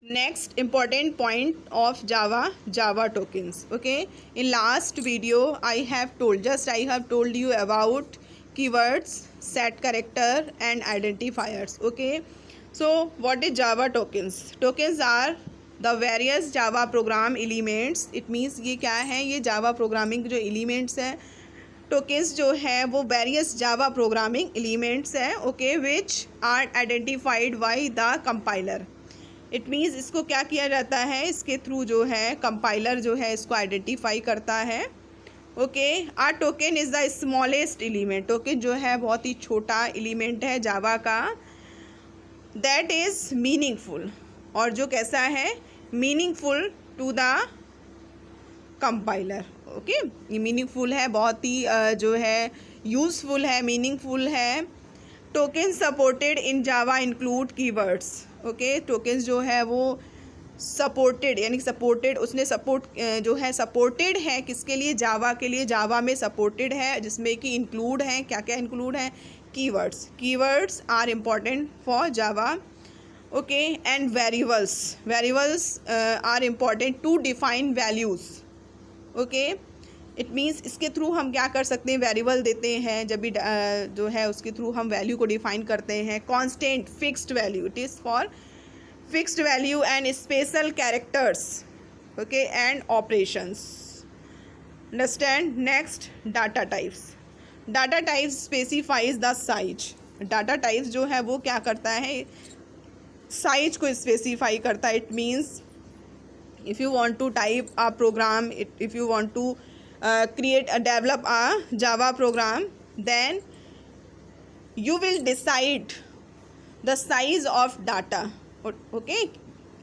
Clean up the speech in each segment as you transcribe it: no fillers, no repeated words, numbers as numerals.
Next important point of Java tokens. Okay, in last video I have told you about keywords, set character and identifiers. Okay, so what is Java tokens? Tokens are the various Java program elements. It means ये क्या है, ये Java programming जो elements है, tokens जो है वो various Java programming elements है. Okay, which are identified by the compiler. It means इसको क्या किया जाता है, इसके थ्रू जो है कंपाइलर जो है इसको आइडेंटिफाई करता है. Okay, a token is the smallest element. Token जो है बहुत ही छोटा एलिमेंट है जावा का. दैट इज़ मीनिंगफुल, और जो कैसा है, meaningful to the compiler. Okay, ये मीनिंगफुल है, बहुत ही जो है यूज़फुल है, मीनिंगफुल है. Token supported in Java include keywords. Okay, tokens जो है वो सपोर्टेड, यानी सपोर्टेड, उसने सपोर्ट जो है सपोर्टेड है किसके लिए, जावा के लिए. जावा में सपोर्टेड है, जिसमें कि इंक्लूड है, क्या क्या इंक्लूड है, keywords. Keywords are important for Java. Okay, and variables are important to define values. Okay, it means इसके थ्रू हम क्या कर सकते हैं, वेरिएबल देते हैं जब भी जो है उसके थ्रू हम वैल्यू को डिफाइन करते हैं. Constant, fixed value, it is for fixed value and special characters. Okay, and operations. Understand. Next, data types. Data types specifies the size. Data types जो है वो क्या करता है, साइज को स्पेसिफाई करता है. It means if you want to type a program, if you want to develop a Java program, then you will decide the size of data. Okay,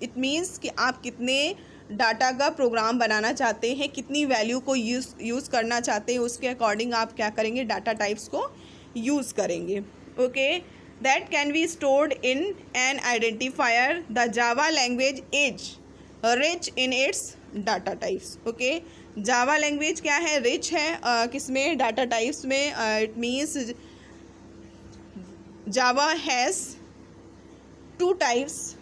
it means कि आप कितने डाटा का programme बनाना चाहते हैं, कितनी value को use करना चाहते हैं, उसके अकॉर्डिंग आप क्या करेंगे, डाटा टाइप्स को यूज़ करेंगे. Okay, that can be stored in an identifier. The Java language is rich in its data types. Okay, Java language क्या है, रिच है किसमें, डाटा टाइप्स में. It means Java has two types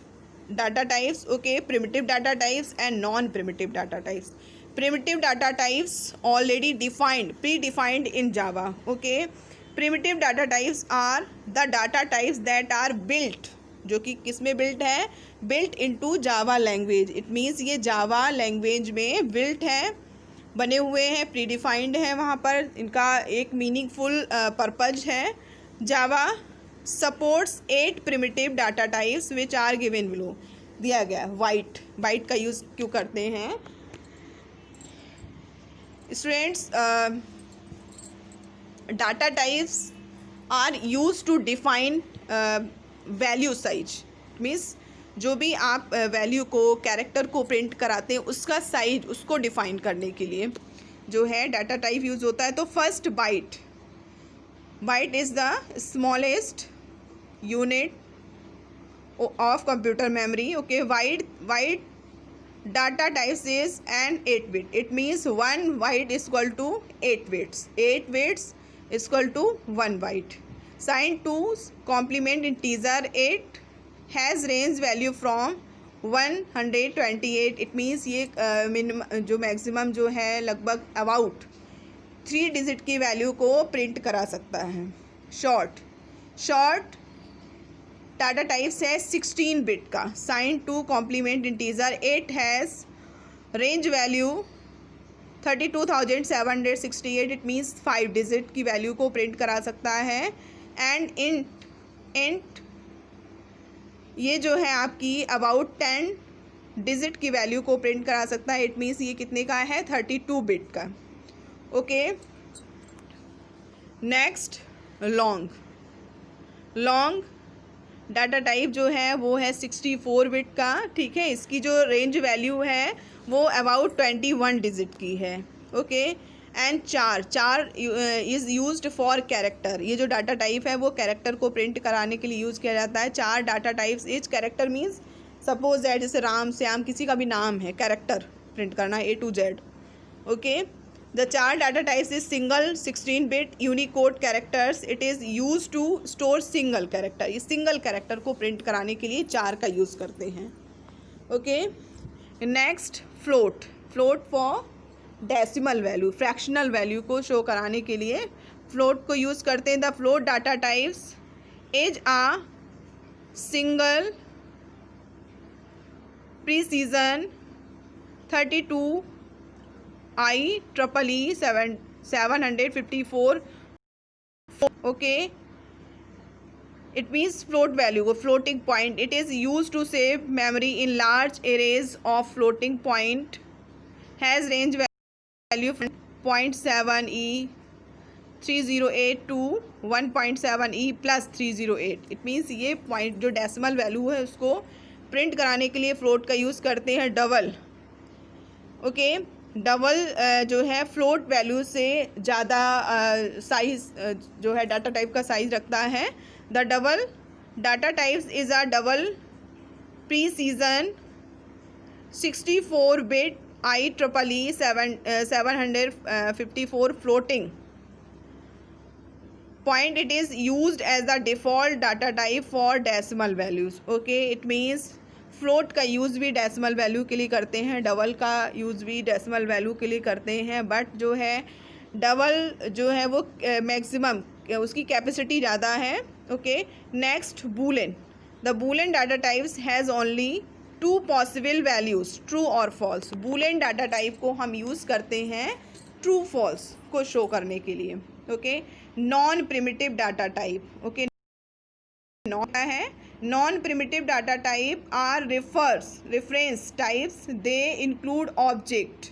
data types. Okay, primitive data types and non primitive data types. Primitive data types already defined, pre defined in Java. Okay, primitive data types are the data types that are built, जो कि किस में built है, built into Java language. It means ये Java language में built है, बने हुए हैं, प्री डिफाइंड है. वहाँ पर इनका एक मीनिंगफुल पर्पज है. Java supports 8 primitive data types which are given below. दिया गया वाइट का यूज़ क्यों करते हैं students. Data types are use to define value size. Means जो भी आप वैल्यू को, कैरेक्टर को प्रिंट कराते हैं, उसका साइज, उसको डिफाइन करने के लिए जो है डाटा टाइप यूज़ होता है. तो first byte is the smallest unit of computer memory. Okay, byte data types is an 8 bit. It means 1 byte is equal to 8 bits. 8 bits is equal to 1 byte. Sign two complement integer 8 has range value from 128. It means ये minimum जो maximum जो है लगभग about 3 digit की value को print करा सकता है. शॉर्ट डाटा टाइप्स है 16 bit का. Sign two complement integer 8 has range value 32,768. It means 5 digit की वैल्यू को प्रिंट करा सकता है. एंड इंट ये जो है आपकी अबाउट 10 डिजिट की वैल्यू को प्रिंट करा सकता है. इट मीन्स ये कितने का है, 32 bit का. Okay, next, long data type जो है वो है 64 bit का. ठीक है, इसकी जो रेंज वैल्यू है वो अबाउट 21 डिजिट की है. ओके, एंड चार इज़ यूज्ड फॉर कैरेक्टर. ये जो डाटा टाइप है वो कैरेक्टर को प्रिंट कराने के लिए यूज़ किया जाता है. 4 data types is character means suppose that जैसे राम, श्याम, किसी का भी नाम है, कैरेक्टर प्रिंट करना A to Z. Okay, the 4 data types is single 16 bit unicode characters. It is use to store single character. ये सिंगल कैरेक्टर को प्रिंट कराने के लिए 4 का यूज़ करते हैं. Okay. Next float, float for decimal value, fractional value को show कराने के लिए फ्लोट को यूज़ करते हैं। The float data types is a single precision 32 IEEE 754, okay. It means float value को floating point, it is use to save memory in large arrays of floating point, has range value 0.7 E 308 to 1.7 E plus 308। It means ये point जो decimal value है उसको print कराने के लिए float का use करते हैं। Double, okay. डबल जो है फ्लोट वैल्यू से ज़्यादा साइज़ जो है डाटा टाइप का साइज़ रखता है। The double data types is a double precision 64 bit IEEE 754 floating point. It is used as the default data type for decimal values. Okay, it means float का use भी decimal value के लिए करते हैं, double का use भी decimal value के लिए करते हैं, बट जो है डबल जो है वो मैक्सिमम उसकी कैपेसिटी ज़्यादा है। Okay. Next Boolean, the Boolean data types has only 2 possible values, true और फॉल्स। बूलियन डाटा टाइप को हम यूज़ करते हैं ट्रू फॉल्स को शो करने के लिए। Okay. Non primitive data type, okay, है non primitive data type are reference types, they include object.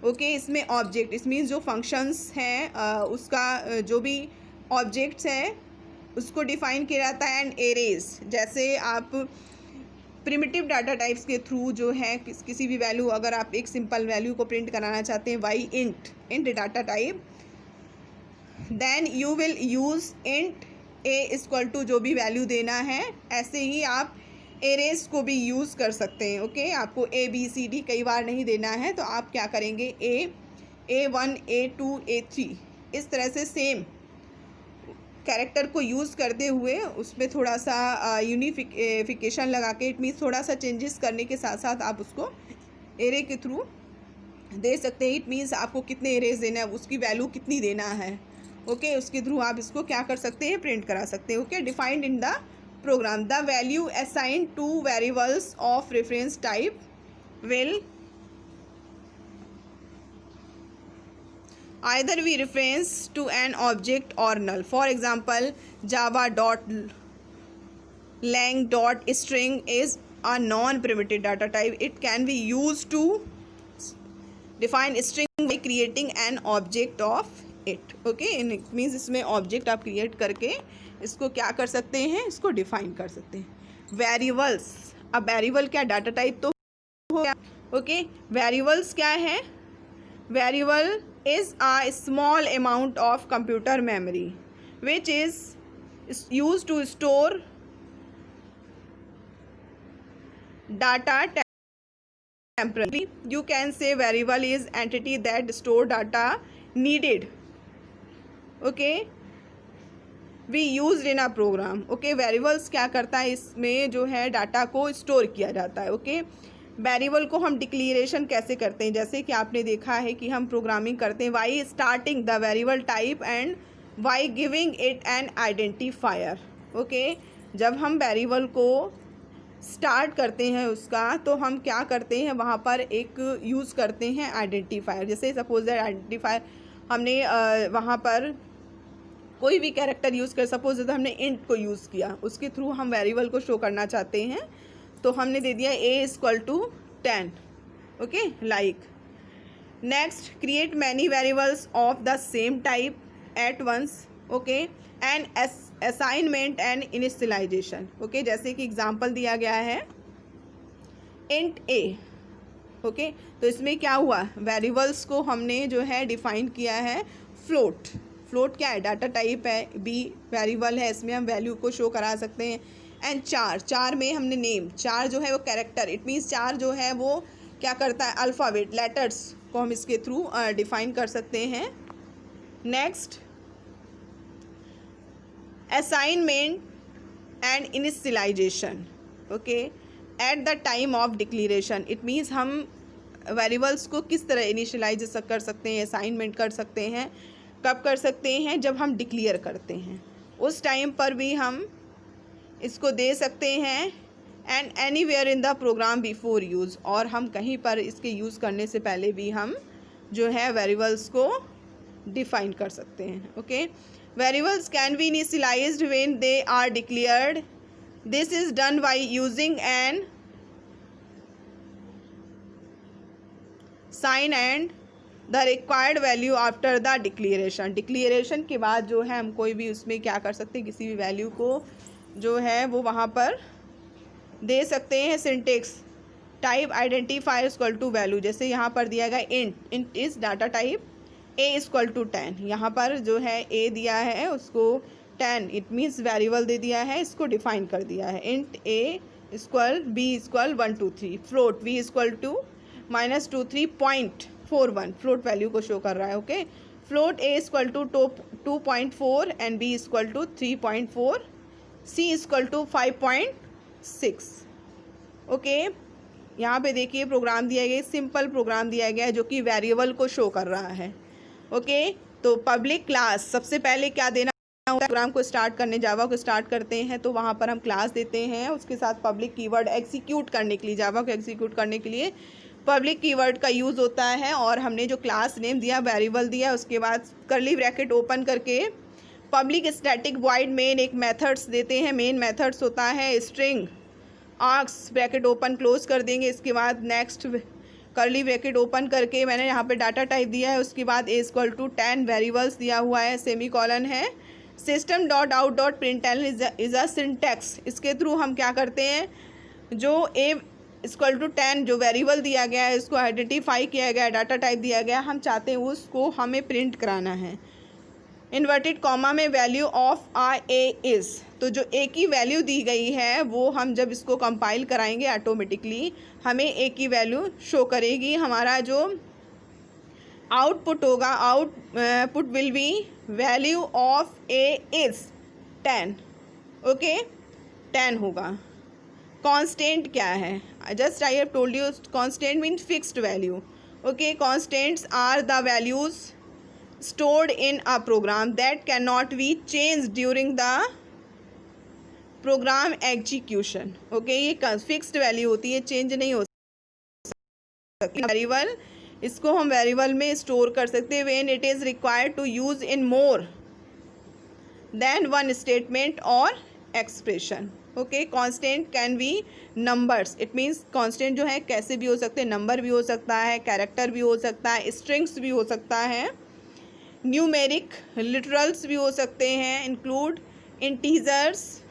Okay, इसमें ऑब्जेक्ट, इस मीन्स जो फंक्शंस हैं उसका जो भी ऑब्जेक्ट्स हैं उसको डिफाइन किया जाता है। एंड एरेज, जैसे आप प्रिमिटिव डाटा टाइप्स के थ्रू जो है किसी भी वैल्यू, अगर आप एक सिंपल वैल्यू को प्रिंट कराना चाहते हैं why int data type, then you will use int a equal to जो भी वैल्यू देना है। ऐसे ही आप एरेज को भी यूज़ कर सकते हैं। ओके, आपको ABCD कई बार नहीं देना है तो आप क्या करेंगे, A1 A2 A3 इस तरह से सेम कैरेक्टर को यूज़ करते हुए उसमें थोड़ा सा यूनिफिकेशन लगा के, इट मीन्स थोड़ा सा चेंजेस करने के साथ साथ आप उसको एरे के थ्रू दे सकते हैं। इट मीन्स आपको कितने एरेज देना है, उसकी वैल्यू कितनी देना है। ओके, उसके थ्रू आप इसको क्या कर सकते हैं, प्रिंट करा सकते हैं। Okay, defined in the program, the value assigned to variables of reference type will either be reference to an object or null. For example, java.lang.string is a non-primitive data type. It can be used to define string by creating an object of it. Okay, it means इसमें object आप create करके इसको क्या कर सकते हैं, इसको define कर सकते हैं। Variables, अब variable क्या data type तो हो गया। Okay, variables क्या है, variable is a small amount of computer memory which is used to store data temporarily. You can say variable is entity that store data needed, okay, we used in a program. okay, variables क्या करता है, इसमें जो है data को store किया जाता है। ओके, वेरिएबल को हम डिक्लेरेशन कैसे करते हैं, जैसे कि आपने देखा है कि हम प्रोग्रामिंग करते हैं why starting the variable type and why giving it an identifier. Okay, जब हम वेरिएबल को स्टार्ट करते हैं उसका, तो हम क्या करते हैं, वहाँ पर एक यूज़ करते हैं आइडेंटिफायर। जैसे सपोज दैट आइडेंटिफायर हमने वहाँ पर कोई भी कैरेक्टर यूज़ कर, सपोज दैट हमने इंट को यूज़ किया, उसके थ्रू हम वेरिएबल को शो करना चाहते हैं, तो हमने दे दिया A=10। Okay, like next create many variables of the same type at once. Okay, and assignment and initialization. Okay, जैसे कि एग्जांपल दिया गया है इंट A। ओके, तो इसमें क्या हुआ, वेरिएबल्स को हमने जो है डिफाइन किया है फ्लोट। फ्लोट क्या है, डाटा टाइप है, बी वेरिएबल है, इसमें हम वैल्यू को शो करा सकते हैं। एंड चार में हमने नेम, चार जो है वो कैरेक्टर, इट मीन्स चार जो है वो क्या करता है, अल्फ़ाबेट लेटर्स को हम इसके थ्रू डिफाइन कर सकते हैं। Next assignment and initialization. Okay, at the time of declaration, it means हम वेरिएबल्स को किस तरह इनिशियलाइज कर सकते हैं, असाइनमेंट कर सकते हैं, कब कर सकते हैं, जब हम डिक्लेयर करते हैं उस टाइम पर भी हम इसको दे सकते हैं। And anywhere in the programme before use, और हम कहीं पर इसके यूज़ करने से पहले भी हम जो है वेरिएबल्स को डिफाइन कर सकते हैं। Okay, variables can be initialized when they are declared, this is done by using an sign and the required value after the declaration. Declaration के बाद जो है हम कोई भी उसमें क्या कर सकते हैं, किसी भी वैल्यू को जो है वो वहाँ पर दे सकते हैं। Syntax type identifier equal to value, जैसे यहाँ पर दिया गया int is data type a equal to 10, यहाँ पर जो है ए दिया है उसको 10, इट मीन्स वेरिएबल दे दिया है, इसको डिफाइन कर दिया है। Int a equal b equal 1 2 3, float v equal to -23.41, float value को शो कर रहा है। Okay, float a equal to 2.4 and b equal to 3.4, c equal to 5.6। Okay, यहाँ पे देखिए प्रोग्राम दिया गया, सिंपल प्रोग्राम दिया गया है जो कि वेरिएबल को शो कर रहा है। ओके, तो पब्लिक क्लास सबसे पहले क्या देना होता है, प्रोग्राम को स्टार्ट करने, जावा को स्टार्ट करते हैं तो वहाँ पर हम क्लास देते हैं, उसके साथ पब्लिक कीवर्ड एग्जीक्यूट करने के लिए, जावा को एग्जीक्यूट करने के लिए पब्लिक कीवर्ड का यूज़ होता है। और हमने जो क्लास नेम दिया, वेरिएबल दिया, उसके बाद कर्ली ब्रैकेट ओपन करके पब्लिक स्टैटिक वॉइड मेन एक मेथड्स देते हैं। मेन मेथड्स होता है string arcs, bracket open close कर देंगे। इसके बाद नेक्स्ट कर्ली ब्रैकेट ओपन करके मैंने यहाँ पे डाटा टाइप दिया है, उसके बाद ए इक्वल टू 10 वेरिएबल्स दिया हुआ है, सेमी कॉलन है। System dot out dot प्रिंटल is a syntax, इसके थ्रू हम क्या करते हैं, जो ए इक्वल टू 10 जो वेरिएबल दिया गया है, इसको आइडेंटिफाई किया गया है, डाटा टाइप दिया गया, हम चाहते हैं उसको हमें प्रिंट कराना है। इन्वर्टेड कॉमा में वैल्यू ऑफ आ ए इज़, तो जो ए की वैल्यू दी गई है वो हम जब इसको कंपाइल कराएंगे ऑटोमेटिकली हमें ए की वैल्यू शो करेगी। हमारा जो आउटपुट होगा, output will be value of a is 10। Okay, 10 होगा। कांस्टेंट क्या है, just I have told you, constant mean fixed value. Okay, constants are the values stored in a program that cannot be changed during the program execution। Okay, ये fixed value होती है, change नहीं हो सकती। Variable, इसको हम variable में store कर सकते हैं when it is required to use in more than one statement और expression. Okay, constant can be numbers, it means constant जो है कैसे भी हो सकते हैं, नंबर भी हो सकता है, कैरेक्टर भी हो सकता है, स्ट्रिंग्स भी हो सकता है, न्यूमेरिक लिटरल्स भी हो सकते हैं, इंक्लूड इंटीजर्स,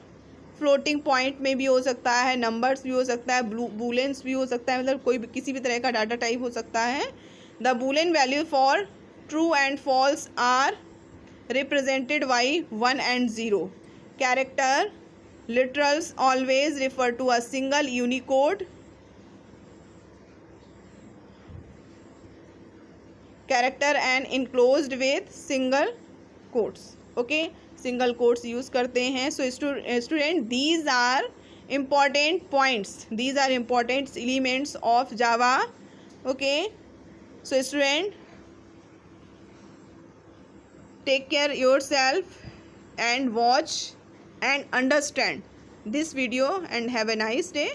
फ्लोटिंग पॉइंट में भी हो सकता है, नंबर्स भी हो सकता है, बूलेंस भी हो सकता है, मतलब कोई भी किसी भी तरह का डाटा टाइप हो सकता है। The boolean value for true and false are represented by 1 and 0। Character literals always refer to a single Unicode, character and enclosed with single quotes. Okay, single quotes use करते हैं। So student, these are important points, these are important elements of Java. Okay, so student, take care yourself and watch and understand this video and have a nice day.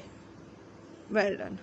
Well done.